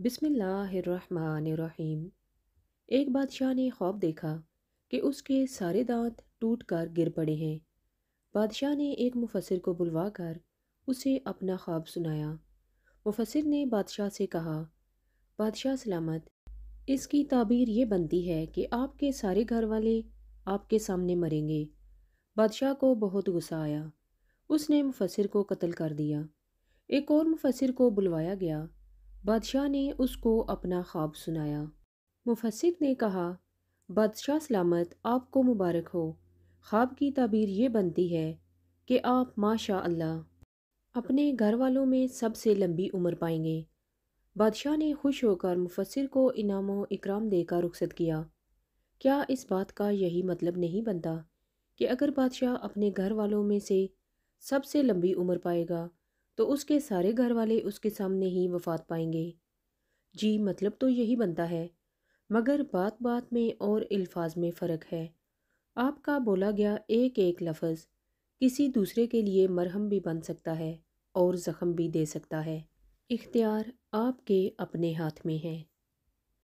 बिस्मिल्लाहिर्रहमानिर्रहीम। एक बादशाह ने ख्वाब देखा कि उसके सारे दांत टूट कर गिर पड़े हैं। बादशाह ने एक मुफस्सिर को बुलवाकर उसे अपना ख्वाब सुनाया। मुफस्सिर ने बादशाह से कहा, बादशाह सलामत, इसकी ताबीर ये बनती है कि आपके सारे घर वाले आपके सामने मरेंगे। बादशाह को बहुत गुस्सा आया। उसने मुफस्सिर को कत्ल कर दिया। एक और मुफस्सिर को बुलवाया गया। बादशाह ने उसको अपना ख्वाब सुनाया। मुफस्सिर ने कहा, बादशाह सलामत, आपको मुबारक हो। ख्वाब की ताबीर ये बनती है कि आप माशा अल्लाह अपने घर वालों में सबसे लंबी उम्र पाएंगे। बादशाह ने खुश होकर मुफस्सिर को इनाम व इकराम देकर रुखसत किया। क्या इस बात का यही मतलब नहीं बनता कि अगर बादशाह अपने घर वालों में से सबसे लंबी उम्र पाएगा तो उसके सारे घर वाले उसके सामने ही वफात पाएंगे? जी, मतलब तो यही बनता है, मगर बात बात में और अल्फाज में फ़र्क है। आपका बोला गया एक एक लफ्ज़ किसी दूसरे के लिए मरहम भी बन सकता है और ज़ख्म भी दे सकता है। इख्तियार आपके अपने हाथ में है।